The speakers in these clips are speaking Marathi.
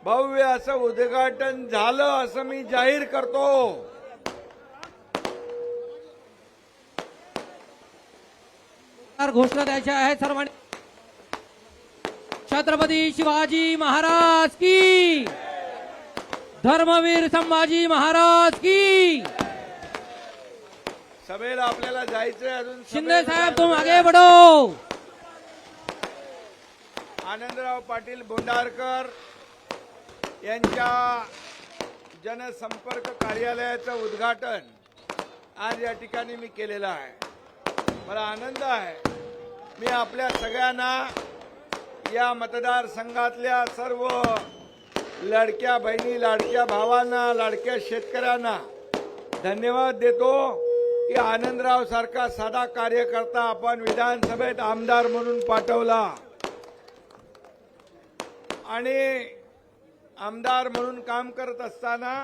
भव्य असं उद्घाटन झालं असं मी जाहीर करतो। घोषणा द्यायच्या आहेत सर्वांनी। छत्रपती शिवाजी महाराज की, धर्मवीर संभाजी महाराज की। सभेला आपल्याला जायचंय अजून। शिंदे साहेब तुम आगे बढ़ो। आनंदराव पाटील बोंडारकर यांच्या जनसंपर्क कार्यालयाचं उद्घाटन आज या ठिकाणी मी केलेलं आहे। मला आनंद आहे, मी आपल्या सगळ्यांना, या मतदारसंघातल्या सर्व लाडक्या बहिणी, लाडक्या भावांना, लाडक्या शेतकऱ्यांना धन्यवाद देतो की आनंदराव सारखा साधा कार्यकर्ता आपण विधानसभेत आमदार म्हणून पाठवला आणि आमदार म्हणून काम करत असताना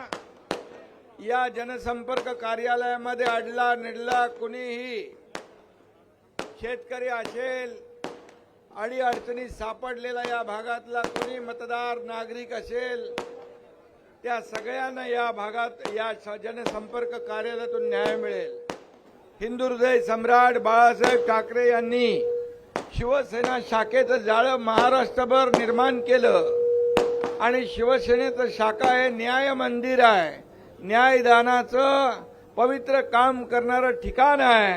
या जनसंपर्क कार्यालयामध्ये अडला निडला कुणीही शेतकरी असेल, अडीअडचणीत सापडलेला या भागातला कोणी मतदार नागरिक असेल, त्या सगळ्यांना या भागात या जनसंपर्क कार्यालयातून न्याय मिळेल। हिंदू हृदय सम्राट बाळासाहेब ठाकरे यांनी शिवसेना शाखेचं जाळं महाराष्ट्रभर निर्माण केलं आणि शिवसेनेचं शाखा हे न्याय मंदिर आहे, न्यायदानाचं पवित्र काम करणारं ठिकाण आहे,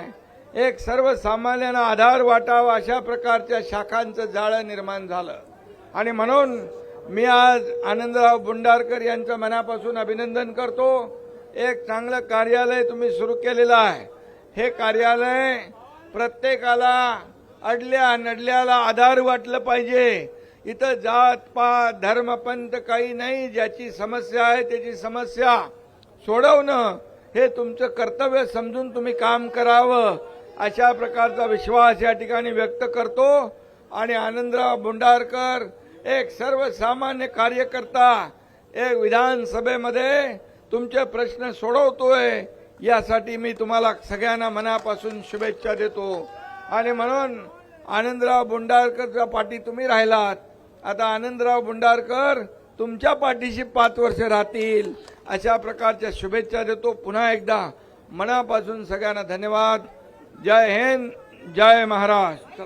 एक सर्वसामान्यांना आधार वाटावा अशा प्रकारच्या शाखांचं जाळं निर्माण झालं। आणि म्हणून मी आज आनंदराव बोंडारकर यांचं मनापासून अभिनंदन करतो। एक चांगलं कार्यालय तुम्ही सुरू केलेलं आहे। हे कार्यालय प्रत्येकाला अडल्या नडल्याला आधार वाटलं पाहिजे। इथं जात पात धर्म पंथ काही नाही, ज्याची समस्या आहे त्याची समस्या सोडवणं हे तुमचं कर्तव्य समजून तुम्ही काम करावं, अशा प्रकारचा विश्वास या ठिकाणी व्यक्त करतो। आणि आनंदराव बोंडारकर एक सर्वसामान्य कार्यकर्ता, एक विधानसभेमध्ये तुमचे प्रश्न सोडवतोय, यासाठी मी तुम्हाला सगळ्यांना मनापासून शुभेच्छा देतो। आणि म्हणून आनंदराव बोंडारकरच्या पाठी तुम्ही राहिलात, आता आनंदराव बोंडारकर तुमच्या पाठीशी 5 वर्ष राहतील, अशा प्रकारच्या शुभेच्छा देतो। पुन्हा एकदा मनापासून सगळ्यांना धन्यवाद। जय हिंद, जय महाराष्ट्र।